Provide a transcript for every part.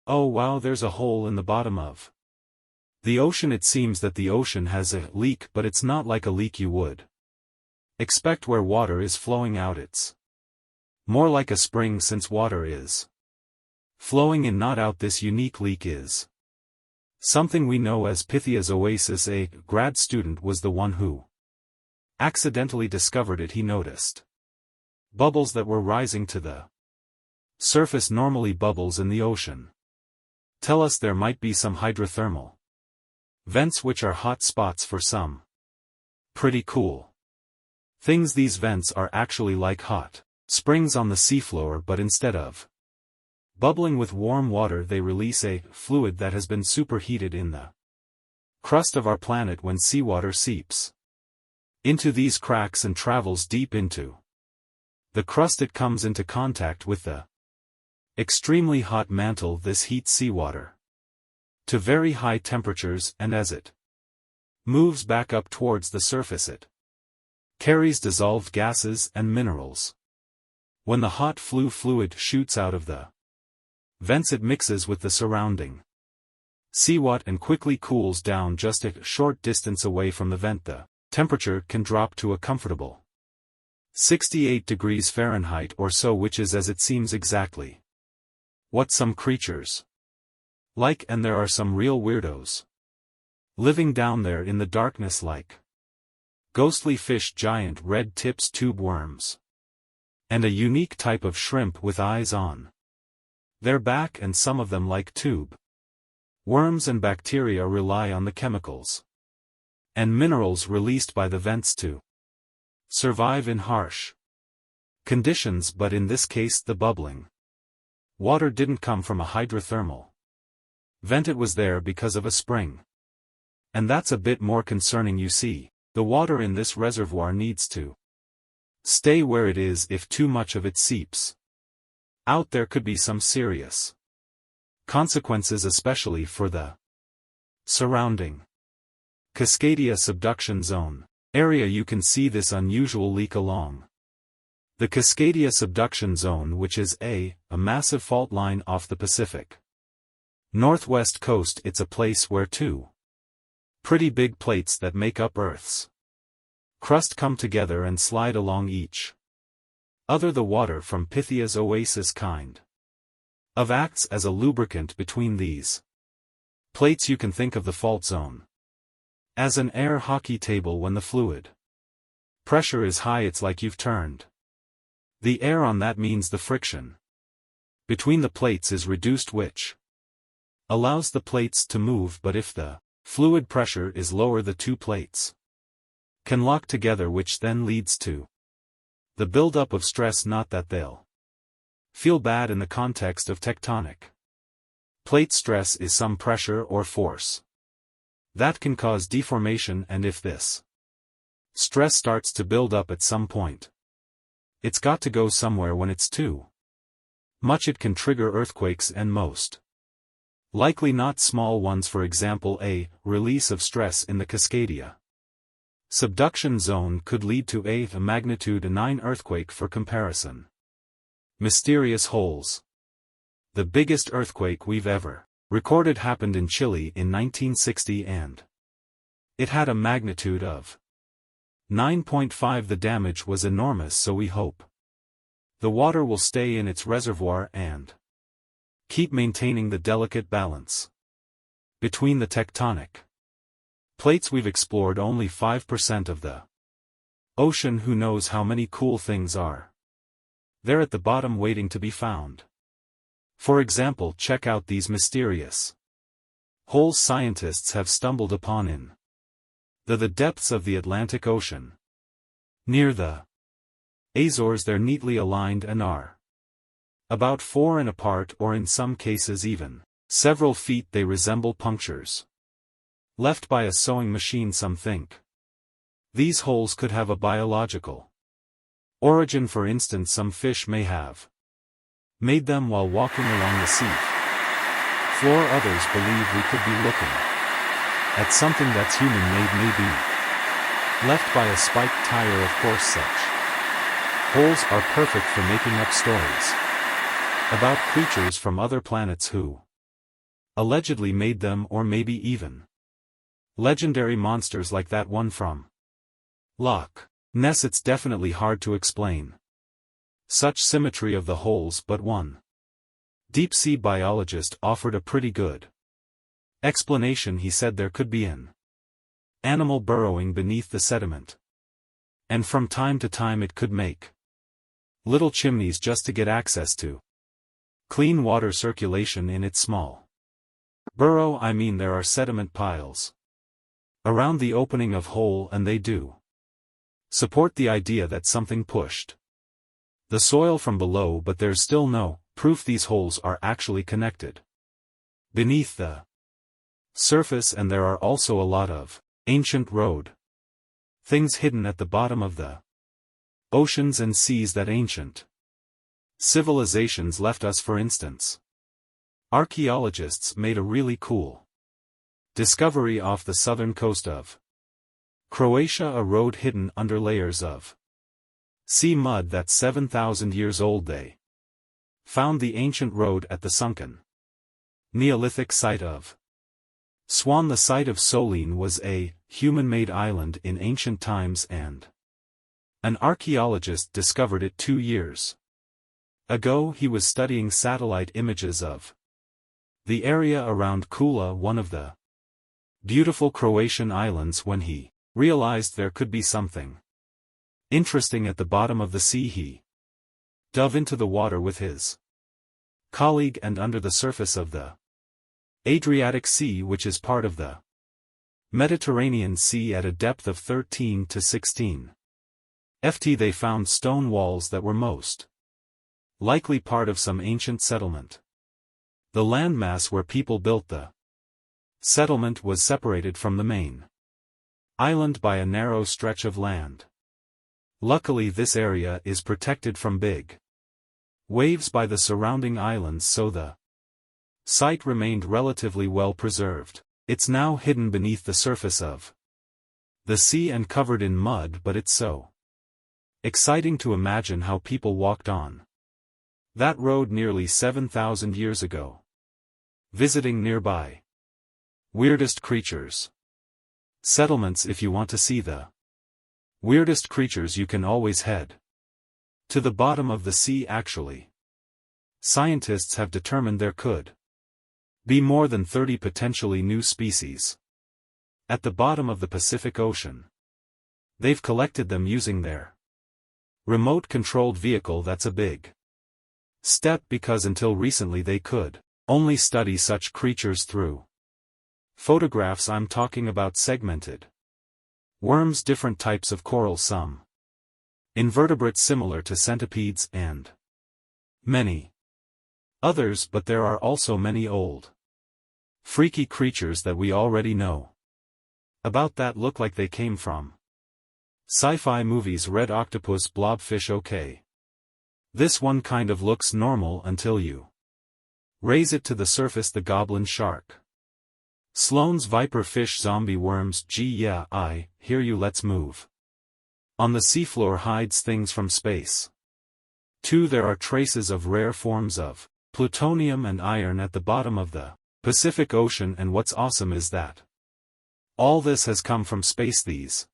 Oh wow, there's a hole in the bottom of the ocean. It seems that the ocean has a leak, but it's not like a leak you would expect where water is flowing out. It's more like a spring, since water is flowing in, not out. This unique leak is something we know as Pythia's oasis. A grad student was the one who accidentally discovered it. He noticed bubbles that were rising to the surface. Normally bubbles in the ocean tell us there might be some hydrothermal vents, which are hot spots for some pretty cool things. These vents are actually like hot springs on the seafloor, but instead of bubbling with warm water, they release a fluid that has been superheated in the crust of our planet. When seawater seeps into these cracks and travels deep into the crust, it comes into contact with the extremely hot mantle. This heats seawater to very high temperatures, and as it moves back up towards the surface, it carries dissolved gases and minerals. When the hot fluid shoots out of the vents, it mixes with the surrounding seawater and quickly cools down. Just a short distance away from the vent, the temperature can drop to a comfortable 68 degrees Fahrenheit or so, which is, as it seems, exactly what some creatures like, and there are some real weirdos living down there in the darkness, like ghostly fish, giant red tips, tube worms, and a unique type of shrimp with eyes on their back, and some of them, like tube worms and bacteria, rely on the chemicals and minerals released by the vents to survive in harsh conditions. But in this case, the bubbling water didn't come from a hydrothermal vent. It was there because of a spring. And that's a bit more concerning. You see, the water in this reservoir needs to stay where it is. If too much of it seeps out, there could be some serious consequences, especially for the surrounding Cascadia subduction zone area. You can see this unusual leak along the Cascadia subduction zone, which is a massive fault line off the Pacific Northwest coast. It's a place where two pretty big plates that make up Earth's crust come together and slide along each other. The water from Pythia's oasis kind of acts as a lubricant between these plates. You can think of the fault zone as an air hockey table. When the fluid pressure is high, it's like you've turned the air on. That means the friction between the plates is reduced, which allows the plates to move. But if the fluid pressure is lower, the two plates can lock together, which then leads to the buildup of stress. Not that they'll feel bad in the context of tectonic plate stress is some pressure or force that can cause deformation, and if this stress starts to build up at some point, it's got to go somewhere. When it's too much, it can trigger earthquakes, and most likely not small ones. For example, a release of stress in the Cascadia subduction zone could lead to a magnitude 9 earthquake. For comparison, mysterious holes. The biggest earthquake we've ever recorded happened in Chile in 1960, and it had a magnitude of 9.5. The damage was enormous, so we hope the water will stay in its reservoir and keep maintaining the delicate balance between the tectonic plates. We've explored only 5% of the ocean. Who knows how many cool things are there at the bottom waiting to be found. For example, check out these mysterious holes scientists have stumbled upon in the depths of the Atlantic Ocean. Near the Azores, they're neatly aligned and are about 4 and apart, or in some cases even several feet. They resemble punctures left by a sewing machine. Some think these holes could have a biological origin. For instance, some fish may have made them while walking along the sea floor. Others believe we could be looking at something that's human-made, maybe left by a spiked tire. Of course, such holes are perfect for making up stories about creatures from other planets who allegedly made them, or maybe even legendary monsters like that one from Loch Ness. It's definitely hard to explain such symmetry of the holes, but one deep-sea biologist offered a pretty good explanation. He said there could be an animal burrowing beneath the sediment, and from time to time it could make little chimneys just to get access to clean water circulation in its small burrow. I mean, there are sediment piles around the opening of hole, and they do support the idea that something pushed the soil from below, but there's still no proof these holes are actually connected beneath the surface, and there are also a lot of ancient road things hidden at the bottom of the oceans and seas that ancient civilizations left us. For instance, archaeologists made a really cool discovery off the southern coast of Croatia, a road hidden under layers of sea mud that's 7,000 years old. They found the ancient road at the sunken Neolithic site of Swan. The site of Solin was a human-made island in ancient times, and an archaeologist discovered it 2 years ago. He was studying satellite images of the area around Kula, one of the beautiful Croatian islands, when he realized there could be something interesting at the bottom of the sea. He dove into the water with his colleague, and under the surface of the Adriatic Sea, which is part of the Mediterranean Sea at a depth of 13 to 16 ft, they found stone walls that were most likely part of some ancient settlement. The landmass where people built the settlement was separated from the main island by a narrow stretch of land. Luckily, this area is protected from big waves by the surrounding islands, so the site remained relatively well preserved. It's now hidden beneath the surface of the sea and covered in mud, but it's so exciting to imagine how people walked on that road nearly 7,000 years ago, visiting nearby weirdest creatures settlements. If you want to see the weirdest creatures, you can always head to the bottom of the sea. Actually, scientists have determined there could be more than 30 potentially new species at the bottom of the Pacific Ocean. They've collected them using their remote-controlled vehicle. That's a big step, because until recently they could only study such creatures through photographs. I'm talking about segmented worms, different types of coral, some invertebrates similar to centipedes, and many others, but there are also many old freaky creatures that we already know about that look like they came from sci-fi movies. Red octopus, blobfish. Okay, this one kind of looks normal until you raise it to the surface. The goblin shark, Sloane's viper fish, zombie worms. Gee, yeah, I hear you. Let's move on. The seafloor hides things from space too. There are traces of rare forms of plutonium and iron at the bottom of the Pacific Ocean, and what's awesome is that all this has come from space. These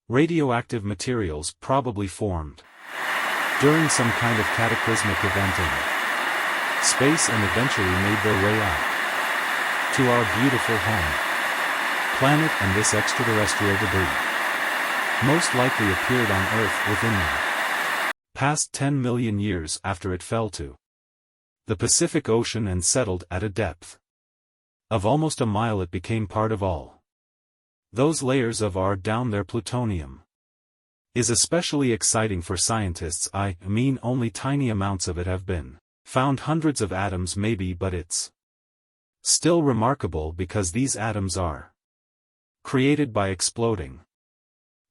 radioactive materials probably formed during some kind of cataclysmic event in space and eventually made their way out to our beautiful home planet, and this extraterrestrial debris most likely appeared on Earth within the past 10 million years after it fell to the Pacific Ocean and settled at a depth of almost a mile. It became part of all those layers of our down there. Plutonium is especially exciting for scientists. I mean, only tiny amounts of it have been found, hundreds of atoms maybe, but it's still remarkable because these atoms are created by exploding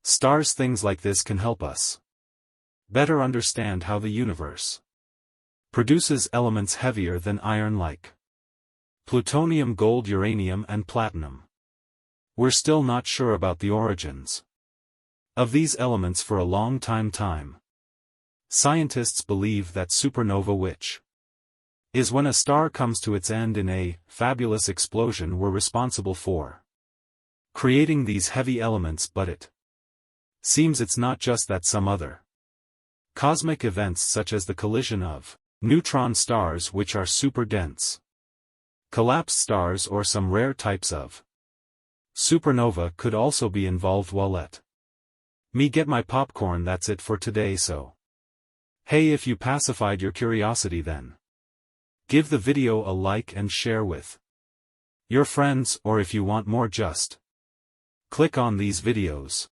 stars. Things like this can help us better understand how the universe produces elements heavier than iron like plutonium, gold, uranium, and platinum. We're still not sure about the origins of these elements for a long time. Scientists believe that supernova, which is when a star comes to its end in a fabulous explosion we're responsible for creating these heavy elements, but it seems it's not just that. Some other cosmic events such as the collision of neutron stars, which are super dense collapsed stars, or some rare types of supernova could also be involved. Well, let me get my popcorn. That's it for today. So hey, if you pacified your curiosity, then give the video a like and share with your friends, or if you want more, just click on these videos.